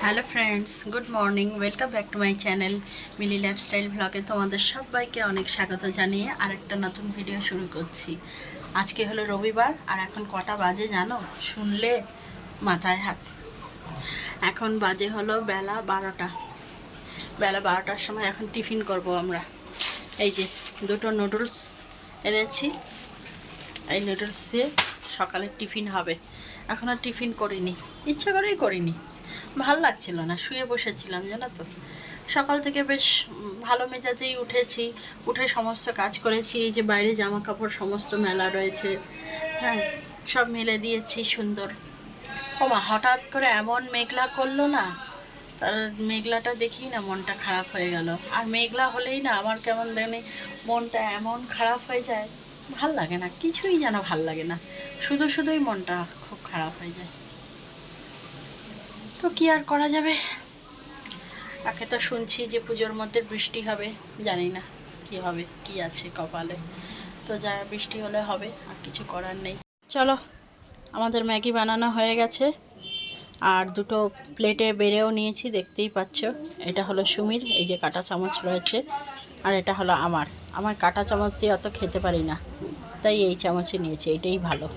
Hello friends, good morning. Welcome back to my channel Mili lifestyle ব্লগে তোমাদের সবাইকে অনেক স্বাগত জানিয়ে আরেকটা নতুন ভিডিও শুরু করছি। আজকে হলো রবিবার আর এখন কটা বাজে জানো? শুনলে মাথায় হাত। এখন বাজে হলো বেলা 12টা। বেলা 12টার সময় এখন টিফিন করব আমরা। এই যে দুটো নুডলস এনেছি, এই নুডলস দিয়ে সকালে টিফিন হবে। এখন আর টিফিন করিনি, ইচ্ছা করেই করিনি, ভাল লাগছিল না, শুয়ে বসেছিলাম জানো তো। সকাল থেকে বেশ ভালো মেজাজেই উঠেছি, উঠে সমস্ত কাজ করেছি। এই যে বাইরে জামা কাপড় সমস্ত মেলা রয়েছে, হ্যাঁ, সব মেলে দিয়েছি সুন্দর। মা হঠাৎ করে এমন মেঘলা করলো না, তার মেঘলাটা দেখি না মনটা খারাপ হয়ে গেল। আর মেঘলা হলেই না আমার কেমন জানি মনটা এমন খারাপ হয়ে যায়, ভাল লাগে না, কিছুই যেন ভাল লাগে না, শুধুই মনটা খুব খারাপ হয়ে যায়। তো কি আর করা যাবে, তাকে তো শুনছি যে পুজোর মধ্যে বৃষ্টি হবে, জানি না কি হবে, কি আছে কপালে। তো যা বৃষ্টি হলে হবে, আর কিছু করার নেই। চলো, আমাদের ম্যাগি বানানো হয়ে গেছে, আর দুটো প্লেটে বেড়েও নিয়েছি, দেখতেই পাচ্ছ। এটা হলো সুমির, এই যে কাঁটা চামচ রয়েছে, আর এটা হলো আমার কাঁটা চামচ দিয়ে অত খেতে পারি না, তাই এই চামচে নিয়েছি, এটাই ভালো।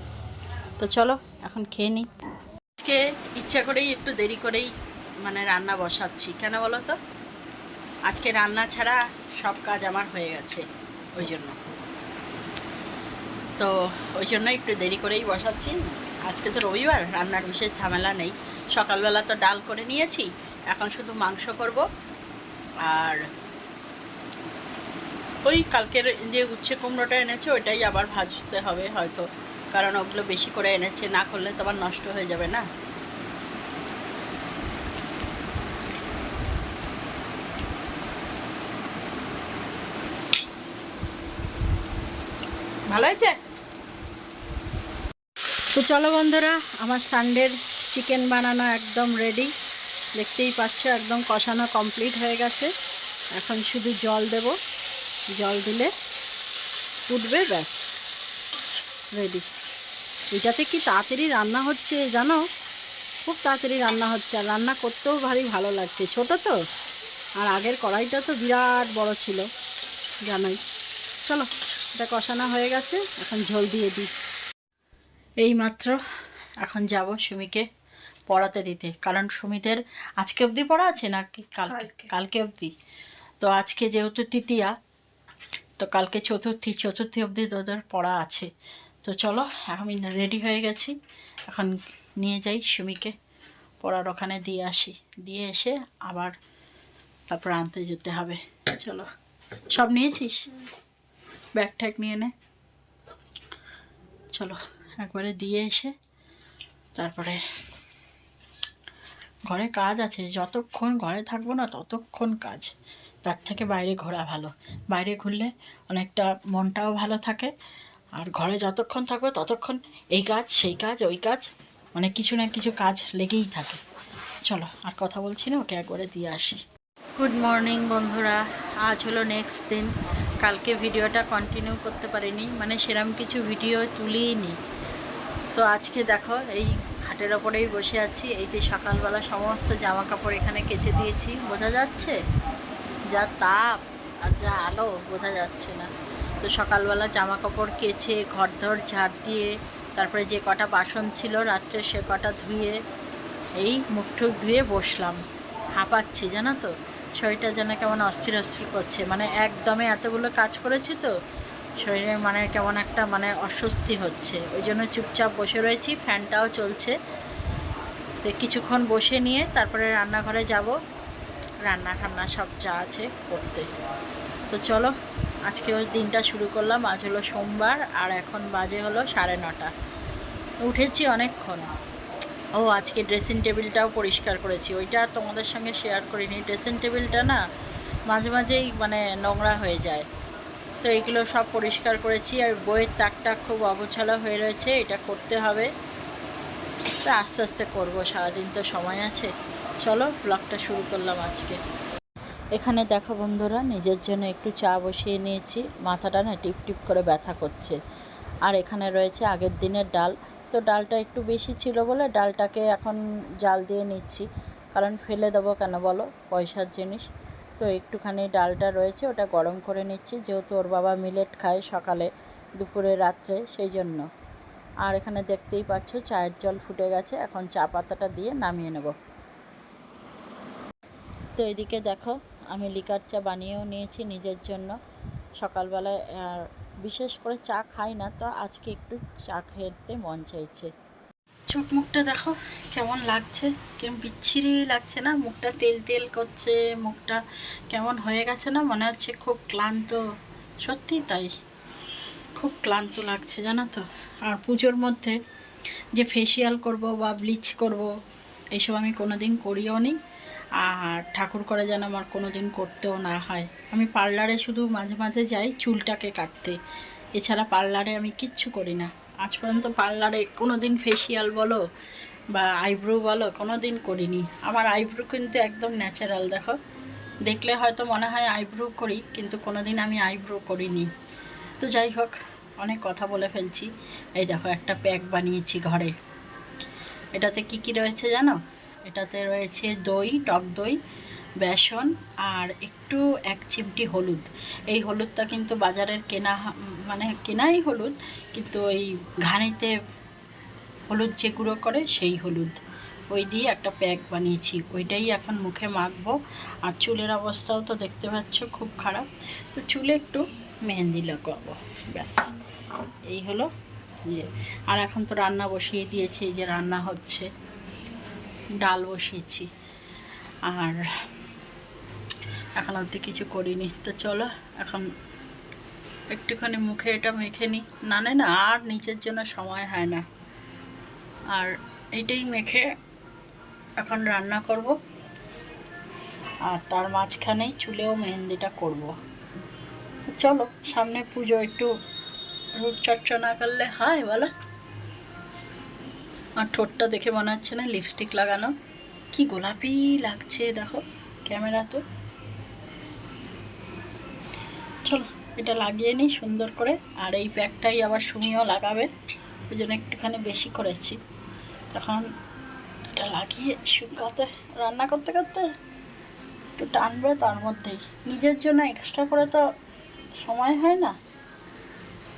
তো চলো এখন খেয়ে নিই। আজকে ইচ্ছা করেই একটু দেরি করেই রান্না বসাচ্ছি, কেন বলো তো? আজকে রান্না ছাড়া সব কাজ আমার হয়ে গেছে, ওই জন্য তো ওই জন্য একটু দেরি করেই বসাচ্ছি। আজকে তো রবিবার, রান্নার বিশেষ ঝামেলা নেই। সকালবেলা তো ডাল করে নিয়েছি, এখন শুধু মাংস করব। আর ওই কালকের যে উচ্ছে কুমড়োটা এনেছে ওইটাই আবার ভাজতে হবে হয়তো, কারণ ওগুলো বেশি করে এনেছে, না করলে তো আবার নষ্ট হয়ে যাবে না। ভালো হয়েছে। তো চলো বন্ধুরা, আমার সানডের চিকেন বানানো একদম রেডি, দেখতেই পাচ্ছ, একদম কষানো কমপ্লিট হয়ে গেছে। এখন শুধু জল দেব, জল দিলে ফুটবে, ব্যাস রেডি। এটাতে কি তাড়াতাড়ি রান্না হচ্ছে জানো, খুব তাড়াতাড়ি রান্না হচ্ছে, আর রান্না করতেও ভারী ভালো লাগছে। ছোট তো, আর আগের কড়াইটা তো বিরাট বড় ছিল জানোই। চলো, এটা কষানো হয়ে গেছে, এখন ঝোল দিয়ে দিই। এইমাত্র এখন যাব সুমিকে পড়াতে দিতে, কারণ সুমিদের আজকে অবধি পড়া আছে নাকি কালকে অবধি। তো আজকে যেহেতু তৃতীয়া, তো কালকে চতুর্থী অবধি তোদের পড়া আছে। তো চলো, আমি রেডি হয়ে গেছি, এখন নিয়ে যাই সুমিকে পড়ার ওখানে দিয়ে আসি, দিয়ে এসে আবার তারপর আনতে যেতে হবে। চলো, সব নিয়েছিস? ব্যাগ ট্যাগ নিয়ে নে। চলো একবারে দিয়ে এসে তারপরে ঘরে কাজ আছে, যতক্ষণ ঘরে থাকবো না ততক্ষণ কাজ, তার থেকে বাইরে ঘোরা ভালো। বাইরে ঘুরলে অনেকটা মনটাও ভালো থাকে, আর ঘরে যতক্ষণ থাকবো ততক্ষণ এই কাজ সেই কাজ ওই কাজ, অনেক কিছু না কিছু কাজ লেগেই থাকে। চলো আর কথা বলছি না, ওকে একবারে দিয়ে আসি। গুড মর্নিং বন্ধুরা, আজ হলো নেক্সট দিন। কালকে ভিডিওটা কন্টিনিউ করতে পারিনি, সেরকম কিছু ভিডিও তুলিই নি। তো আজকে দেখো এই খাটের ওপরেই বসে আছি, এই যে সকালবেলা সমস্ত জামা কাপড় এখানে কেচে দিয়েছি, বোঝা যাচ্ছে যা তাপ আর যা আলো, বোঝা যাচ্ছে না। তো সকালবেলা জামা কাপড় কেচে ঘরদোর ঝাড় দিয়ে তারপরে যে কটা বাসন ছিল রাত্রে সে কটা ধুয়ে এই মুখ টুক ধুয়ে বসলাম। হাঁপাচ্ছি জানো তো, শরীরটা যেন কেমন অস্থির করছে, একদমে এতগুলো কাজ করেছি তো শরীরে কেমন একটা অস্বস্তি হচ্ছে, ওই জন্য চুপচাপ বসে রয়েছি, ফ্যানটাও চলছে। তো কিছুক্ষণ বসে নিয়ে তারপরে রান্নাঘরে যাব, রান্না ঠান্না সব যা আছে করতে। তো চলো, আজকে ওই দিনটা শুরু করলাম। আজ হলো সোমবার, আর এখন বাজে হলো 9:30। উঠেছি অনেকক্ষণ। ও আজকে ড্রেসিং টেবিলটাও পরিষ্কার করেছি, ওইটা আর তোমাদের সঙ্গে শেয়ার করিনি। ড্রেসিং টেবিলটা না মাঝে মাঝেই নোংরা হয়ে যায়, তো এইগুলো সব পরিষ্কার করেছি। আর বইয়ের তাকটা খুব অগোছালো হয়ে রয়েছে, এটা করতে হবে, তো আস্তে আস্তে করবো, সারাদিন তো সময় আছে। চলো ব্লগটা শুরু করলাম আজকে। এখানে দেখো বন্ধুরা, নিজের জন্য একটু চা বসিয়ে নিয়েছি, মাথাটা না টিপ টিপ করে ব্যথা করছে। আর এখানে রয়েছে আগের দিনের ডাল, তো ডালটা একটু বেশি ছিল বলে ডালটাকে এখন জাল দিয়ে নিচ্ছি, কারণ ফেলে দেবো কেন বলো, পয়সার জিনিস। তো একটুখানি ডালটা রয়েছে, ওটা গরম করে নিচ্ছি, যেহেতু ওর বাবা মিলেট খায় সকালে, দুপুরে, রাত্রে, সেই জন্য। আর এখানে দেখতেই পাচ্ছ চায়ের জল ফুটে গেছে, এখন চা পাতাটা দিয়ে নামিয়ে নেব। তো এদিকে দেখো আমি লিকার চা বানিয়েও নিয়েছি নিজের জন্য। সকালবেলায় বিশেষ করে চা খাই না, তো আজকে একটু চা খেতে মন চাইছে। চোখ মুখটা দেখো কেমন লাগছে, কেমন বিচ্ছিরি লাগছে না, মুখটা তেল তেল করছে, মুখটা কেমন হয়ে গেছে না, মনে হচ্ছে খুব ক্লান্ত। সত্যি তাই, খুব ক্লান্ত লাগছে জানো তো। আর পুজোর মধ্যে যে ফেসিয়াল করব বা ব্লিচ করব, এইসব আমি কোনো দিন করিও নি। আর ঠাকুর করে যেন আমার কোনো দিন করতেও না হয়। আমি পার্লারে শুধু মাঝে মাঝে যাই চুলটাকে কাটতে, এছাড়া পার্লারে আমি কিচ্ছু করি না। আজ পর্যন্ত পার্লারে কোনো দিন ফেসিয়াল বলো বা আইব্রো বলো কোনো দিন করিনি। আমার আইব্রো কিন্তু একদম ন্যাচারাল, দেখো, দেখলে হয়তো মনে হয় আইব্রো করি, কিন্তু কোনো দিন আমি আইব্রো করিনি। তো যাই হোক, অনেক কথা বলে ফেলছি। এই দেখো একটা প্যাক বানিয়েছি ঘরে। এটাতে কি কি রয়েছে জানো? এটাতে রয়েছে দই, টক দই, বেসন আর একটু 1 চিমটি হলুদ। এই হলুদটা কিন্তু বাজারের কেনা, মানে কেনাই হলুদ, কিন্তু ওই ঘানিতে হলুদ যে গুঁড়ো করে সেই হলুদ, ওই দিয়ে একটা প্যাক বানিয়েছি। ওইটাই এখন মুখে মাখবো। আর চুলের অবস্থাও তো দেখতে পাচ্ছ খুব খারাপ, তো চুলে একটু মেহেন্দি লাগাবো, ব্যাস এই হলো ইয়ে। আর এখন তো রান্না বসিয়ে দিয়েছি, এই যে রান্না হচ্ছে, ডাল বসিয়েছি। আর এখন অবধি কিছু করিনি। তো চলো এখন একটুখানি মুখে এটা মেখে নিই, না আর নিজের জন্য সময় হয় না। আর এইটাই মেখে এখন রান্না করব, আর তার মাঝখানেই চুলেও মেহেন্দিটা করব। চলো, সামনে পুজো, একটু রূপচর্চা না করলে হয় বলো? আর ঠোঁটটা দেখে মনে হচ্ছে না লিপস্টিক লাগানো, কি গোলাপি লাগছে দেখো ক্যামেরা তো। চলো এটা লাগিয়ে নিই সুন্দর করে। আর এই প্যাকটাই আবার সুমিও লাগাবে, ওই জন্য একটুখানি বেশি করেছি। তখন এটা লাগিয়ে শুকাতে, রান্না করতে করতে একটু টানবে, তার মধ্যেই নিজের জন্য এক্সট্রা করে তো সময় হয় না,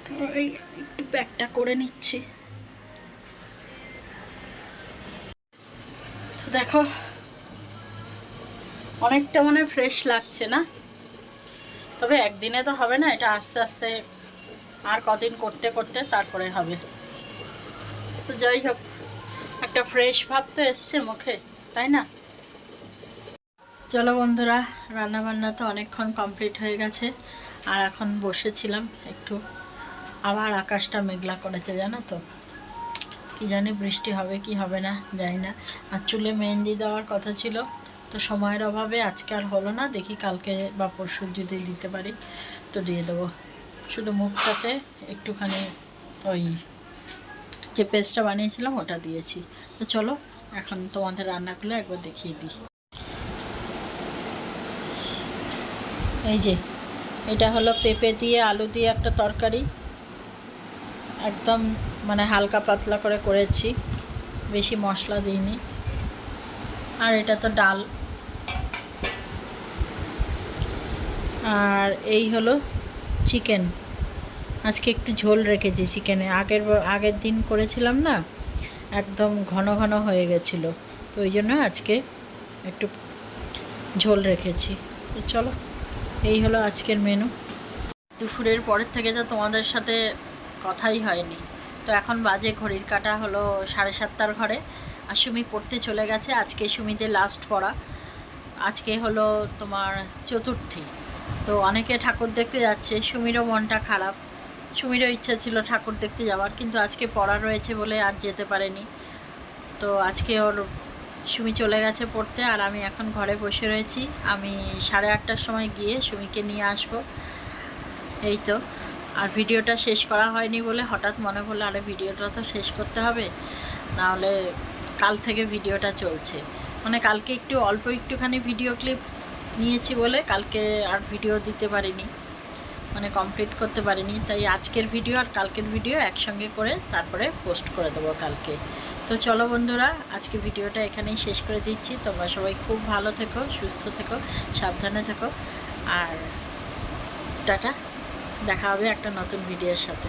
তো এই একটু প্যাকটা করে নিচ্ছি। তো দেখো অনেকটা মানে ফ্রেশ লাগছে না, তবে একদিনে তো হবে না, এটা আস্তে আস্তে আর কদিন করতে করতে তারপরে হবে। তো যাই হোক, একটা ফ্রেশ ভাব তো এসছে মুখে, তাই না? চলো বন্ধুরা, রান্নাবান্না তো অনেকক্ষণ কমপ্লিট হয়ে গেছে। আর এখন বসেছিলাম একটু, আবার আকাশটা মেঘলা করেছে জানো তো, কি জানি বৃষ্টি হবে কি হবে না জানি না। আর চুলে মেহেন্দি দেওয়ার কথা ছিল, তো সময়ের অভাবে আজকে আর হলো না, দেখি কালকে বা পরশু যদি দিতে পারি তো দিয়ে দেবো। শুধু মুখটাতে একটুখানি ওই যে পেস্টটা বানিয়েছিলাম ওটা দিয়েছি। তো চলো এখন তোমাদের রান্নাগুলো একবার দেখিয়ে দিই। এই যে এটা হলো পেঁপে দিয়ে আলু দিয়ে একটা তরকারি, একদম মানে হালকা পাতলা করে করেছি, বেশি মশলা দিইনি। আর এটা তো ডাল। আর এই হলো চিকেন, আজকে একটু ঝোল রেখেছি চিকেনে, আগের দিন করেছিলাম না, একদম ঘন ঘন হয়ে গেছিলো, তো ওই জন্য আজকে একটু ঝোল রেখেছি। তো চলো এই হলো আজকের মেনু। দুপুরের পরের থেকে তো তোমাদের সাথে কথাই হয়নি। তো এখন বাজে ঘড়ির কাঁটা হলো 7:30 ঘরে, আর সুমি পড়তে চলে গেছে। আজকে সুমিদের লাস্ট পড়া, আজকে হলো তোমার চতুর্থী। তো অনেকে ঠাকুর দেখতে যাচ্ছে, সুমিরও মনটা খারাপ, সুমিরও ইচ্ছা ছিল ঠাকুর দেখতে যাওয়ার, কিন্তু আজকে পড়া রয়েছে বলে আর যেতে পারেনি। তো আজকে ওর সুমি চলে গেছে পড়তে, আর আমি এখন ঘরে বসে রয়েছি। আমি 8:30টার সময় গিয়ে সুমিকে নিয়ে আসবো, এই তো। আর ভিডিওটা শেষ করা হয়নি বলে হঠাৎ মনে পড়লো, আরে ভিডিওটা তো শেষ করতে হবে, নাহলে কাল থেকে ভিডিওটা চলছে। মানে কালকে একটু অল্প একটুখানি ভিডিও ক্লিপ নিয়েছি বলে কালকে আর ভিডিও দিতে পারিনি, মানে কমপ্লিট করতে পারিনি। তাই আজকের ভিডিও আর কালকের ভিডিও একসঙ্গে করে তারপরে পোস্ট করে দেবো কালকে। তো চলো বন্ধুরা, আজকে ভিডিওটা এখানেই শেষ করে দিচ্ছি। তোমরা সবাই খুব ভালো থেকো, সুস্থ থেকো, সাবধানে থেকো। আর টাটা, দেখা হবে একটা নতুন ভিডিওর সাথে।